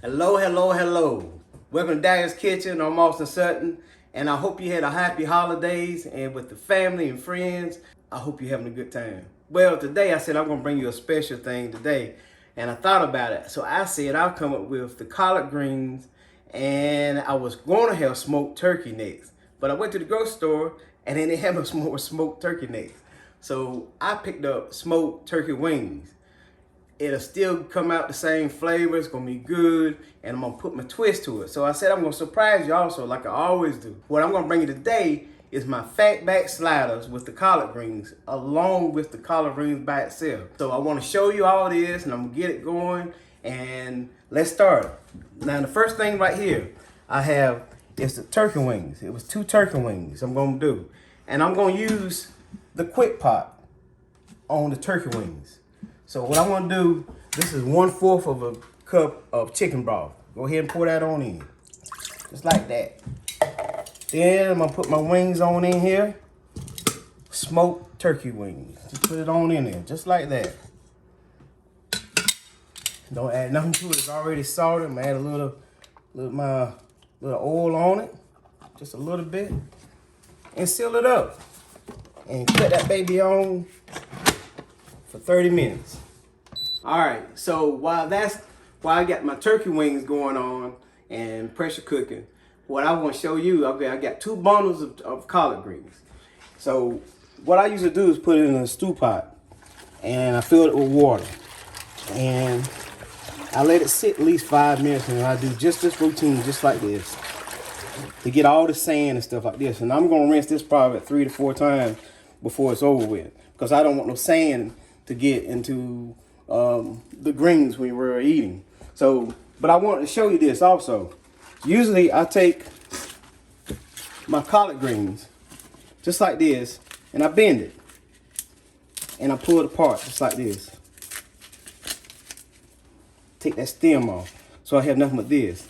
Hello, hello, hello. Welcome to DADYA'S Kitchen. I'm Austin Sutton, and I hope you had a happy holidays and with the family and friends. I hope you're having a good time. Well, today I said I'm gonna bring you a special thing today, and I thought about it. So I said I'll come up with the collard greens, and I was gonna have smoked turkey necks, but I went to the grocery store and then they had no more smoked turkey necks. So I picked up smoked turkey wings. It'll still come out the same flavor. It's gonna be good, and I'm gonna put my twist to it. So I said I'm gonna surprise you also, like I always do. What I'm gonna bring you today is my Fatback Sliders with the collard greens, along with the collard greens by itself. So I wanna show you all this, and I'm gonna get it going, and let's start. Now the first thing right here I have is the turkey wings. It was 2 turkey wings I'm gonna do. And I'm gonna use the quick pot on the turkey wings. So what I'm gonna do, this is 1/4 of a cup of chicken broth. Go ahead and pour that on in, just like that. Then I'm gonna put my wings on in here, smoked turkey wings. Just put it on in there, just like that. Don't add nothing to it, it's already salted. I'm gonna add a little oil on it, just a little bit, and seal it up. And cut that baby on for 30 minutes. All right, so while I got my turkey wings going on and pressure cooking, what I want to show you, okay, I got 2 bundles of collard greens. So what I usually do is put it in a stew pot, and I fill it with water, and I let it sit at least 5 minutes, and I do just this routine, just like this, to get all the sand and stuff like this. And I'm gonna rinse this probably 3 to 4 times before it's over with, because I don't want no sand to get into the greens when we're eating. So, but I wanted to show you this also. Usually I take my collard greens just like this, and I bend it, and I pull it apart just like this. Take that stem off, so I have nothing but this.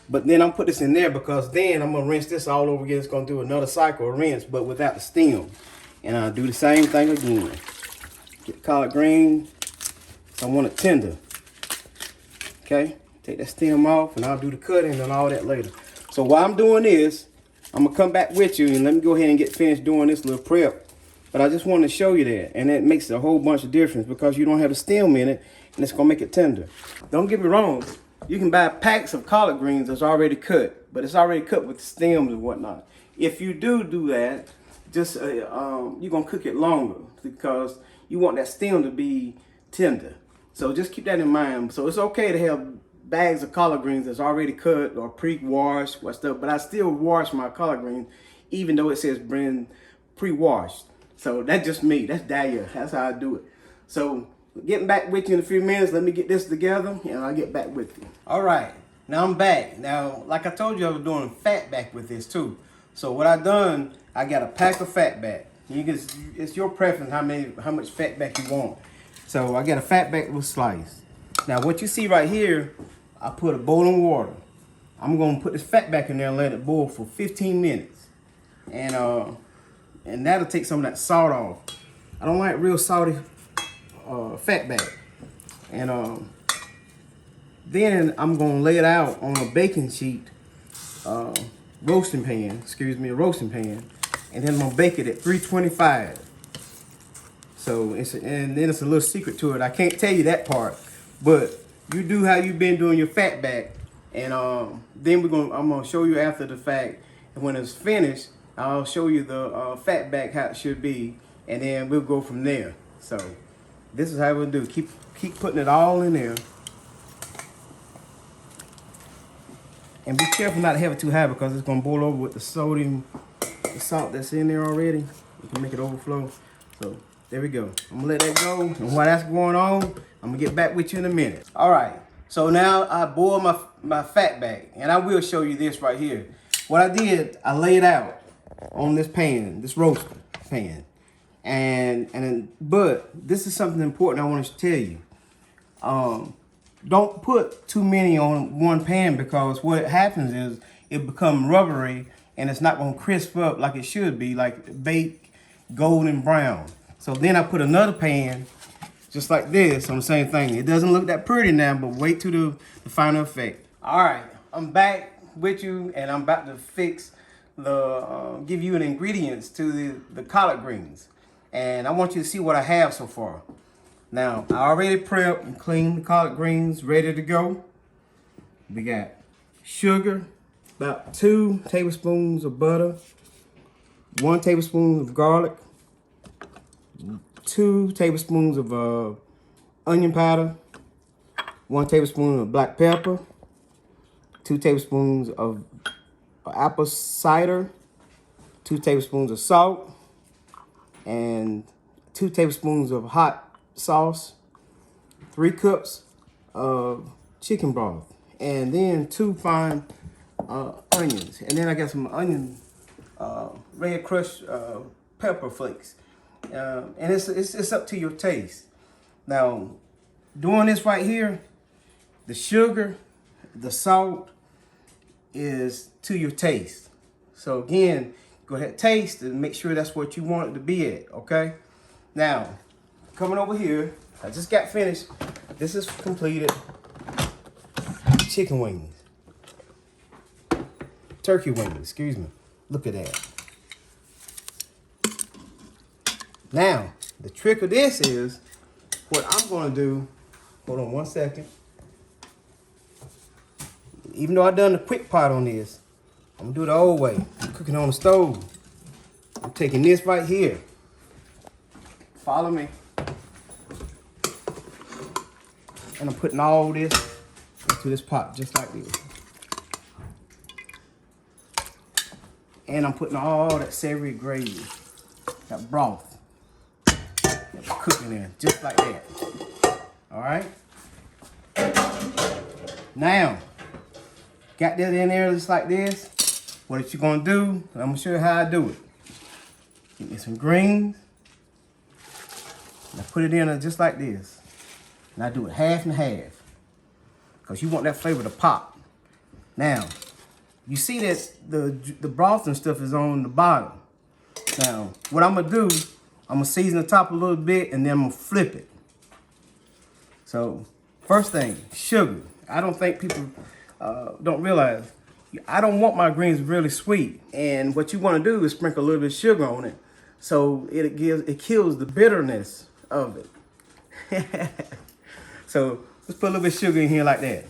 But then I'm put this in there because then I'm gonna rinse this all over again. It's gonna do another cycle of rinse, but without the stem. And I'll do the same thing again. Get the collard green. So I want it tender. Okay, take that stem off, and I'll do the cutting and all that later. So while I'm doing this, I'm gonna come back with you, and let me go ahead and get finished doing this little prep. But I just wanted to show you that, and it makes a whole bunch of difference because you don't have the stem in it, and it's gonna make it tender. Don't get me wrong, you can buy packs of collard greens that's already cut, but it's already cut with the stems and whatnot. If you do that, just you're gonna cook it longer because you want that stem to be tender. So just keep that in mind. So it's okay to have bags of collard greens that's already cut or pre-washed or stuff, but I still wash my collard greens even though it says brand pre-washed. So that's just me. That's Dadia. That's how I do it. So getting back with you in a few minutes. Let me get this together and I'll get back with you. All right, now I'm back. Now, like I told you, I was doing Fatback with this too. So what I done, I got a pack of Fatback. It's your preference how much Fatback you want. So I got a Fatback with slice. Now what you see right here, I put a boiling water. I'm gonna put this Fatback in there and let it boil for 15 minutes. And that'll take some of that salt off. I don't like real salty Fatback. And then I'm gonna lay it out on a baking sheet, roasting pan, and then I'm gonna bake it at 325. So and then it's a little secret to it. I can't tell you that part, but you do how you've been doing your Fatback, and then I'm gonna show you after the fact. And when it's finished, I'll show you the Fatback how it should be, and then we'll go from there. So this is how we'll do. Keep putting it all in there, and be careful not to have it too high because it's gonna boil over with the sodium, the salt that's in there already. You can make it overflow. So there we go. I'm gonna let that go, and while that's going on, I'm gonna get back with you in a minute. All right, so now I boiled my Fatback, and I will show you this right here. What I did, I laid out on this pan, this roaster pan, but this is something important I want to tell you. Don't put too many on one pan because what happens is it becomes rubbery and it's not gonna crisp up like it should be, like baked golden brown. So then I put another pan just like this on the same thing. It doesn't look that pretty now, but wait till the final effect. All right, I'm back with you, and I'm about to fix give you the ingredients to the collard greens. And I want you to see what I have so far. Now, I already prepped and cleaned the collard greens, ready to go. We got sugar, about 2 tablespoons of butter, 1 tablespoon of garlic, 2 tablespoons of onion powder, 1 tablespoon of black pepper, 2 tablespoons of apple cider, 2 tablespoons of salt, and 2 tablespoons of hot sauce, 3 cups of chicken broth, and then 2 fine onions. And then I got some red crushed pepper flakes. And it's up to your taste. Now, doing this right here, the sugar, the salt is to your taste. So again, go ahead, taste and make sure that's what you want it to be at, okay? Now, coming over here, I just got finished. This is completed. Chicken wings. Turkey wings, excuse me. Look at that. Now, the trick of this is, what I'm gonna do, hold on 1 second. Even though I done the quick pot on this, I'm gonna do it the old way. I'm cooking on the stove. I'm taking this right here. Follow me. And I'm putting all this into this pot, just like this. And I'm putting all that savory gravy, that broth, that we're cooking in, just like that. All right? Now, got that in there just like this. What you're gonna do, I'm gonna show you how I do it. Get me some greens. And I put it in just like this. And I do it half and half. Because you want that flavor to pop. Now, you see that the broth and stuff is on the bottom. Now, what I'm gonna do, I'm gonna season the top a little bit and then I'm gonna flip it. So, first thing, sugar. I don't think people don't realize, I don't want my greens really sweet. And what you wanna do is sprinkle a little bit of sugar on it. So it kills the bitterness of it. So let's put a little bit of sugar in here like that.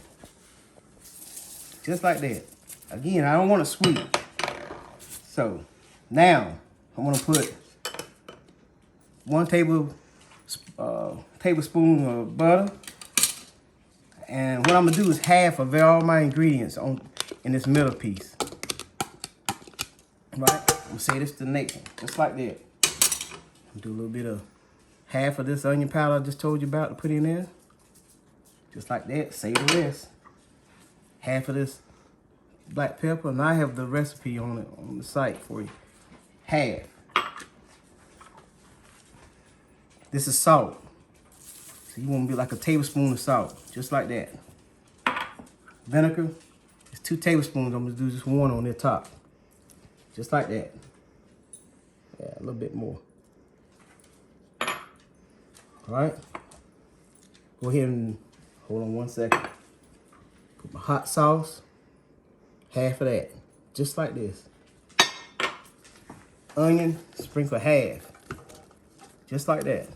Just like that. Again, I don't want it sweet. So now I'm gonna put 1 tablespoon of butter. And what I'm gonna do is half of all my ingredients in this middle piece. Right? I'm gonna say this to the next one, just like that. Do a little bit of half of this onion powder I just told you about to put in there. Just like that, save the rest. Half of this black pepper, and I have the recipe on it on the site for you. Half. This is salt. So you want to be like a tablespoon of salt, just like that. Vinegar, it's 2 tablespoons. I'm gonna do just 1 on the top. Just like that. Yeah, a little bit more. All right. Go ahead and hold on 1 second. Put my hot sauce. Half of that. Just like this. Onion, sprinkle half. Just like that.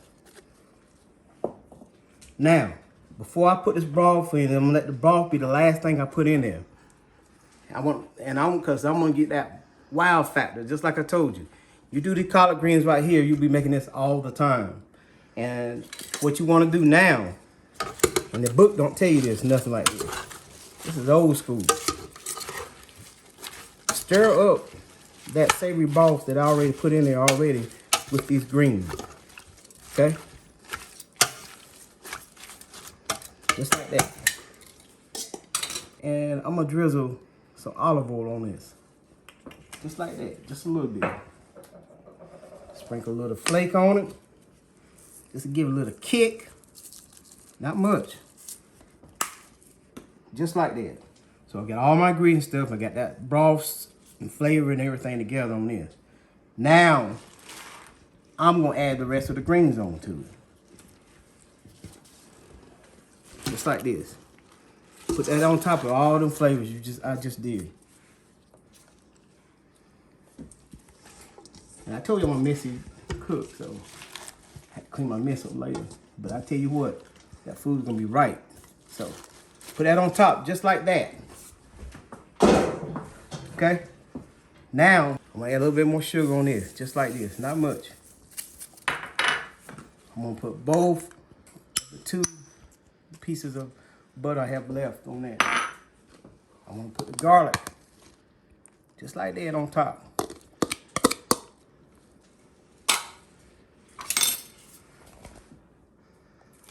Now, before I put this broth in, I'm gonna let the broth be the last thing I put in there. Because I'm gonna get that wow factor, just like I told you. You do the collard greens right here, you'll be making this all the time. And what you want to do now, and the book don't tell you this, nothing like this. This is old school. Stir up that savory broth that I already put in there already with these greens. Okay? Just like that. And I'm gonna drizzle some olive oil on this. Just like that, just a little bit. Sprinkle a little flake on it. Just to give it a little kick. Not much. Just like that. So I got all my ingredients stuff. I got that broth and flavor and everything together on this. Now, I'm gonna add the rest of the greens on to it. just like this. Put that on top of all them flavors I just did. And I told you I'm a messy cook, so I have to clean my mess up later. But I tell you what, that food's gonna be right. So put that on top just like that. Okay? Now I'm gonna add a little bit more sugar on this, just like this, not much. I'm gonna put both the 2 pieces of butter I have left on that. I'm gonna put the garlic just like that on top.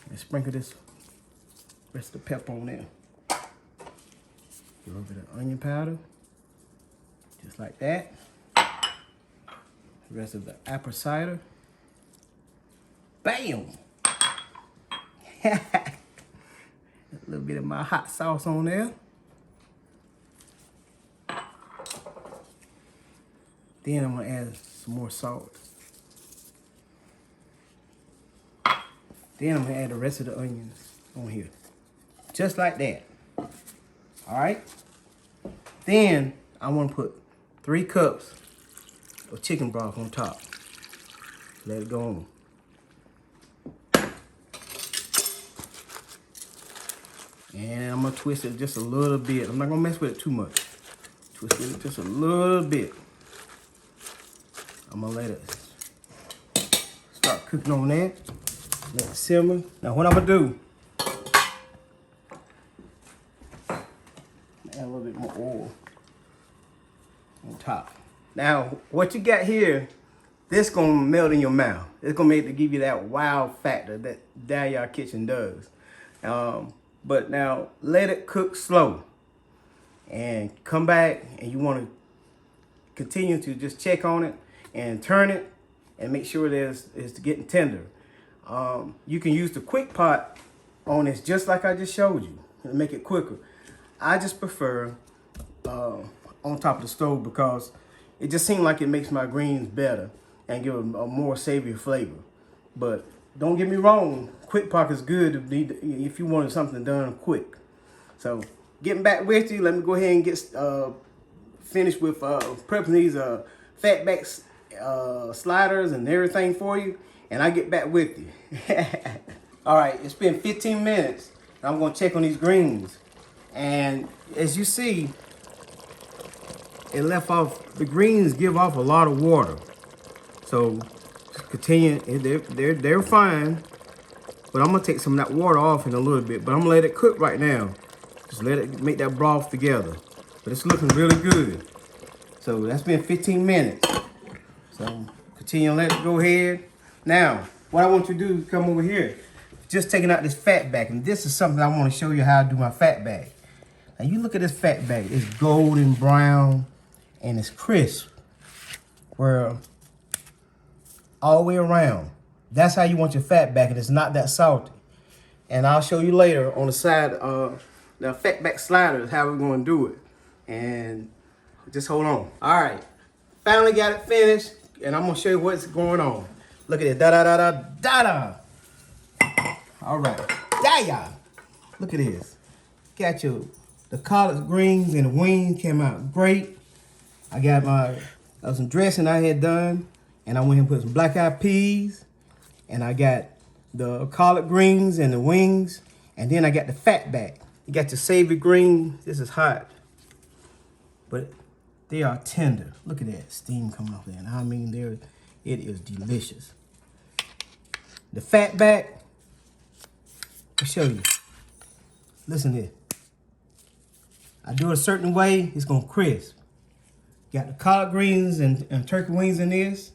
And sprinkle this rest of the pepper on there. A little bit of onion powder, just like that. The rest of the apple cider. Bam! A little bit of my hot sauce on there. Then I'm gonna add some more salt. Then I'm gonna add the rest of the onions on here. Just like that. All right? Then I wanna put 3 cups of chicken broth on top. Let it go on. And I'm gonna twist it just a little bit. I'm not gonna mess with it too much. Twist it just a little bit. I'm gonna let it start cooking on that. Let it simmer. Now what I'm gonna do, add a little bit more oil on top. Now what you got here, this gonna melt in your mouth. It's gonna make it give you that wow factor that DADYA'S kitchen does. But now let it cook slow and come back, and you want to continue to just check on it and turn it and make sure it's getting tender. You can use the quick pot on this just like I just showed you and make it quicker. I just prefer on top of the stove because it just seems like it makes my greens better and give a more savory flavor. But don't get me wrong, quick pot is good if you wanted something done quick. So getting back with you, let me go ahead and get finished with prepping these Fatback sliders and everything for you, and I get back with you. All right, it's been 15 minutes. I'm gonna check on these greens, and as you see, it left off. The greens give off a lot of water, so just continue. They're fine, but I'm gonna take some of that water off in a little bit. But I'm gonna let it cook right now. Just let it make that broth together. But it's looking really good. So that's been 15 minutes. So continue to let it go ahead. Now, what I want you to do is come over here. Just taking out this Fatback, and this is something I want to show you how to do my Fatback. Now you look at this Fatback. It's golden brown and it's crisp. Where all the way around. That's how you want your Fatback, and it's not that salty. And I'll show you later on the side the Fatback sliders how we're going to do it. And just hold on. All right, finally got it finished, and I'm going to show you what's going on. Look at it, da-da-da-da-da-da. All right, DADYA'S. Look at this. Got the collard greens and the wings came out great. I got some dressing I had done, and I went and put some black-eyed peas, and I got the collard greens and the wings, and then I got the Fatback. You got your savory green. This is hot, but they are tender. Look at that steam coming off there. And I mean, it is delicious. The Fatback, I'll show you. Listen to this. I do it a certain way, it's gonna crisp. Got the collard greens and turkey wings in this.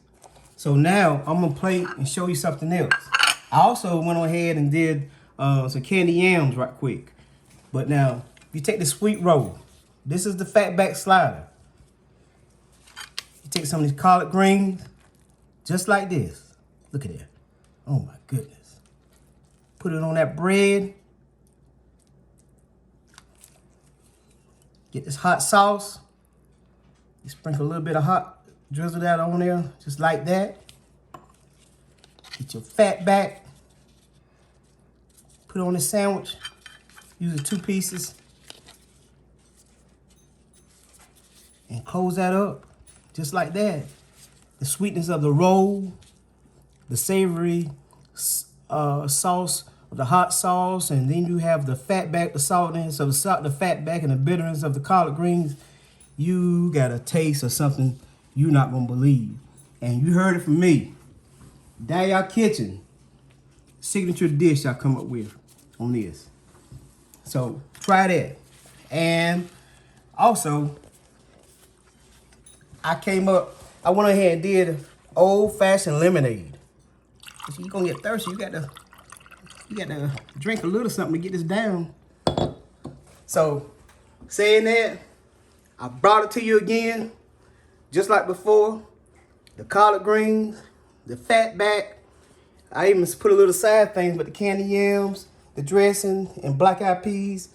So now I'm gonna plate and show you something else. I also went on ahead and did some candy yams right quick. But now, you take the sweet roll. This is the Fatback slider. You take some of these collard greens, just like this. Look at that. Oh my goodness. Put it on that bread. Get this hot sauce. You sprinkle a little bit of hot, drizzle that on there, just like that. Get your Fatback. Put it on the sandwich. using 2 pieces. And close that up, just like that. The sweetness of the roll, the savory sauce, the hot sauce, and then you have the fatback, the saltiness of the fatback, and the bitterness of the collard greens. You got a taste of something you're not gonna believe. And you heard it from me. DADYA'S Kitchen, signature dish I come up with on this. So try that. And also, I went ahead and did old-fashioned lemonade. You're gonna get thirsty. You gotta drink a little something to get this down. So, saying that, I brought it to you again, just like before. The collard greens, the fatback. I even put a little side things, but the candy yams, the dressing, and black eyed peas.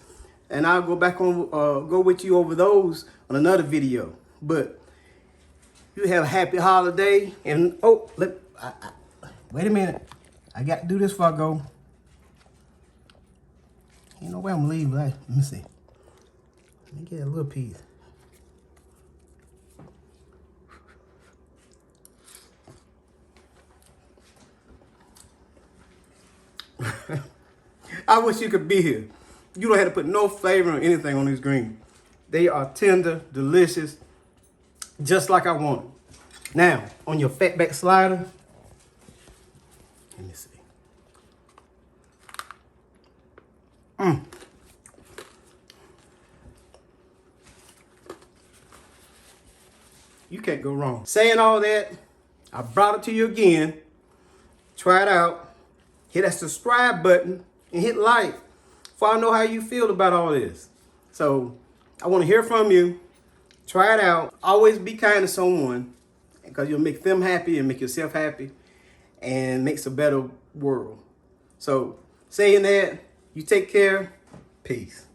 And I'll go back on, go with you over those on another video. But you have a happy holiday. And oh, wait a minute. I got to do this before I go. Ain't no way I'm leaving. Let me see. Let me get a little piece. I wish you could be here. You don't have to put no flavor or anything on these greens. They are tender, delicious, just like I want them. Now, on your Fatback slider, let me see. You can't go wrong. Saying all that, I brought it to you again. Try it out. Hit that subscribe button and hit like before I know how you feel about all this. So I want to hear from you. Try it out. Always be kind to someone because you'll make them happy and make yourself happy and makes a better world. So saying that, you take care. Peace.